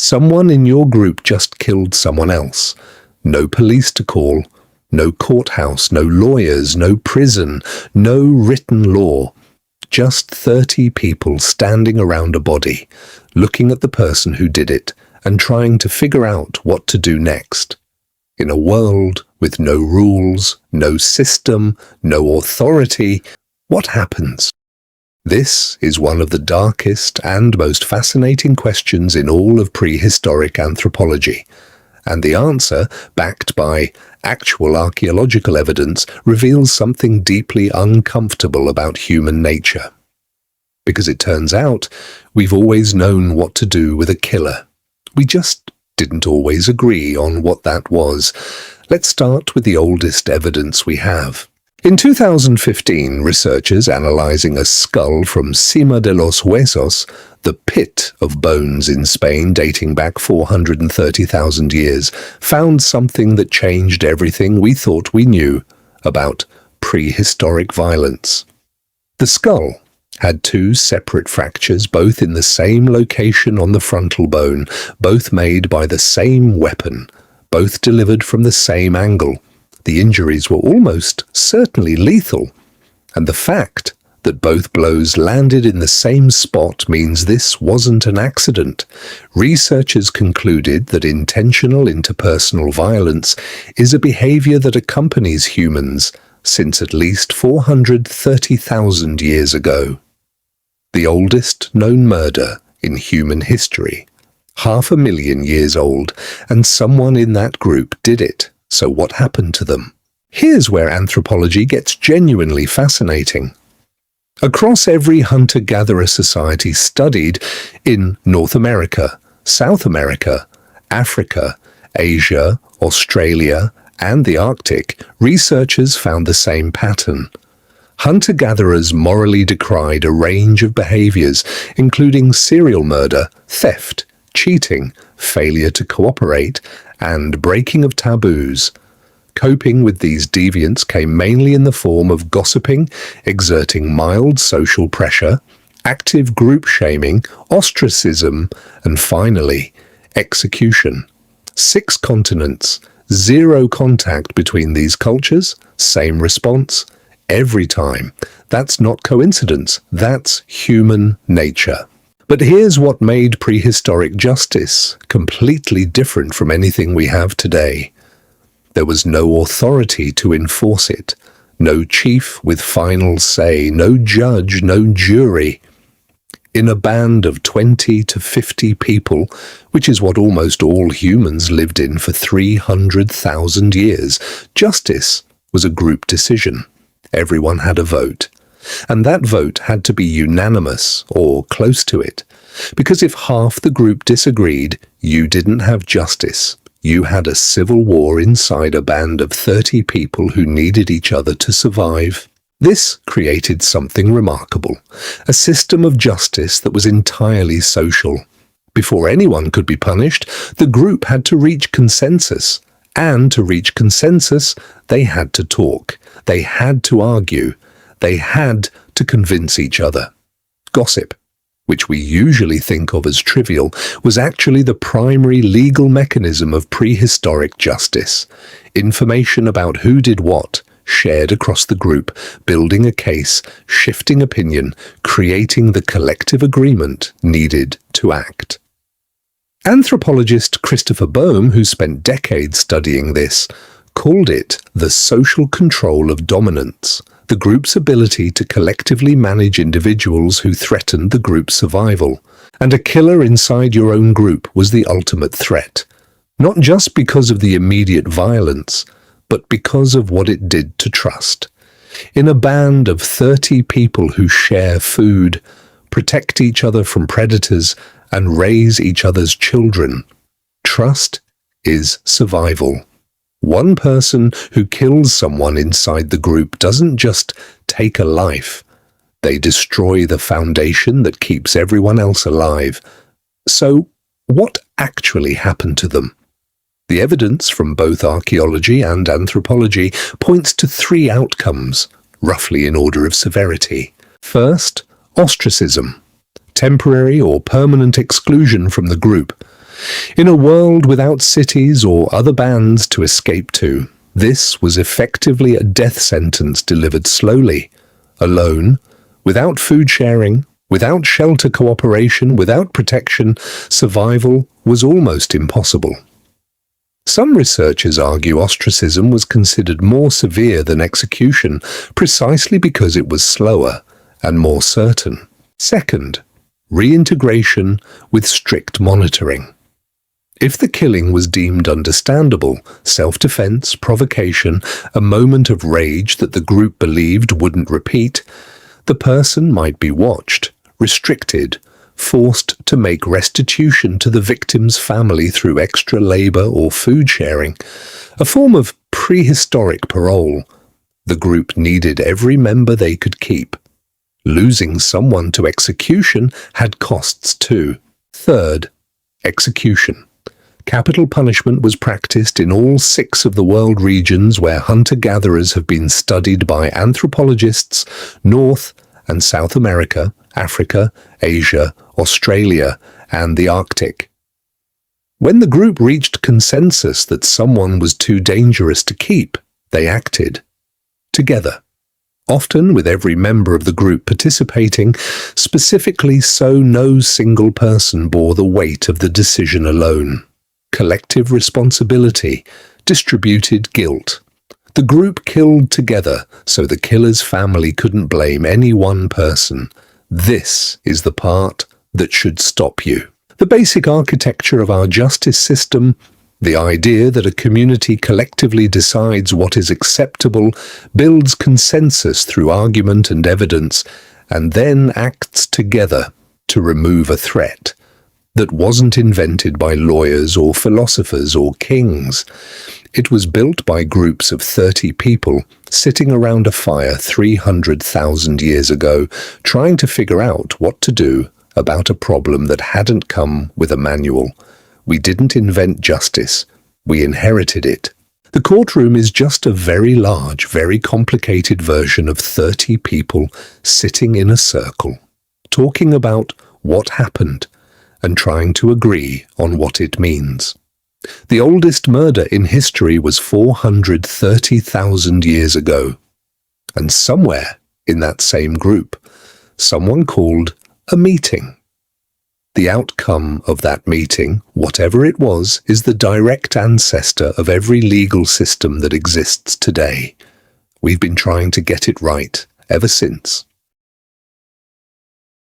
Someone in your group just killed someone else. No police to call, no courthouse, no lawyers, no prison, no written law. Just 30 people standing around a body, looking at the person who did it and trying to figure out what to do next. In a world with no rules, no system, no authority, what happens? This is one of the darkest and most fascinating questions in all of prehistoric anthropology, and the answer, backed by actual archaeological evidence, reveals something deeply uncomfortable about human nature. Because it turns out, we've always known what to do with a killer. We just didn't always agree on what that was. Let's start with the oldest evidence we have. In 2015, researchers analyzing a skull from Cima de los Huesos, the pit of bones in Spain dating back 430,000 years, found something that changed everything we thought we knew about prehistoric violence. The skull had two separate fractures, both in the same location on the frontal bone, both made by the same weapon, both delivered from the same angle. The injuries were almost certainly lethal, and the fact that both blows landed in the same spot means this wasn't an accident. Researchers concluded that intentional interpersonal violence is a behavior that accompanies humans since at least 430,000 years ago. The oldest known murder in human history, 500,000 years old, and someone in that group did it. So what happened to them? Here's where anthropology gets genuinely fascinating. Across every hunter-gatherer society studied in North America, South America, Africa, Asia, Australia, and the Arctic, researchers found the same pattern. Hunter-gatherers morally decried a range of behaviors, including serial murder, theft, cheating, failure to cooperate, and breaking of taboos. Coping with these deviants came mainly in the form of gossiping, exerting mild social pressure, active group shaming, ostracism, and finally, execution. 6 continents, 0 contact between these cultures, same response, every time. That's not coincidence, that's human nature. But here's what made prehistoric justice completely different from anything we have today. There was no authority to enforce it, no chief with final say, no judge, no jury. In a band of 20 to 50 people, which is what almost all humans lived in for 300,000 years, justice was a group decision. Everyone had a vote. And that vote had to be unanimous, or close to it. Because if half the group disagreed, you didn't have justice. You had a civil war inside a band of 30 people who needed each other to survive. This created something remarkable, a system of justice that was entirely social. Before anyone could be punished, the group had to reach consensus. And to reach consensus, they had to talk. They had to argue. They had to convince each other. Gossip, which we usually think of as trivial, was actually the primary legal mechanism of prehistoric justice. Information about who did what, shared across the group, building a case, shifting opinion, creating the collective agreement needed to act. Anthropologist Christopher Boehm, who spent decades studying this, called it the social control of dominance, the group's ability to collectively manage individuals who threatened the group's survival. And a killer inside your own group was the ultimate threat, not just because of the immediate violence, but because of what it did to trust. In a band of 30 people who share food, protect each other from predators, and raise each other's children, trust is survival. One person who kills someone inside the group doesn't just take a life. They destroy the foundation that keeps everyone else alive. So, what actually happened to them? The evidence from both archaeology and anthropology points to 3 outcomes, roughly in order of severity. First, ostracism. Temporary or permanent exclusion from the group. In a world without cities or other bands to escape to, this was effectively a death sentence delivered slowly, alone, without food sharing, without shelter cooperation, without protection. Survival was almost impossible. Some researchers argue ostracism was considered more severe than execution precisely because it was slower and more certain. Second, reintegration with strict monitoring. If the killing was deemed understandable, self-defense, provocation, a moment of rage that the group believed wouldn't repeat, the person might be watched, restricted, forced to make restitution to the victim's family through extra labor or food sharing, a form of prehistoric parole. The group needed every member they could keep. Losing someone to execution had costs too. Third, execution. Capital punishment was practiced in all 6 of the world regions where hunter-gatherers have been studied by anthropologists: North and South America, Africa, Asia, Australia, and the Arctic. When the group reached consensus that someone was too dangerous to keep, they acted together, often with every member of the group participating, specifically so no single person bore the weight of the decision alone. Collective responsibility, distributed guilt. The group killed together so the killer's family couldn't blame any one person. This is the part that should stop you. The basic architecture of our justice system, the idea that a community collectively decides what is acceptable, builds consensus through argument and evidence, and then acts together to remove a threat, that wasn't invented by lawyers or philosophers or kings. It was built by groups of 30 people sitting around a fire 300,000 years ago, trying to figure out what to do about a problem that hadn't come with a manual. We didn't invent justice, we inherited it. The courtroom is just a very large, very complicated version of 30 people sitting in a circle, talking about what happened and trying to agree on what it means. The oldest murder in history was 430,000 years ago. And somewhere in that same group, someone called a meeting. The outcome of that meeting, whatever it was, is the direct ancestor of every legal system that exists today. We've been trying to get it right ever since.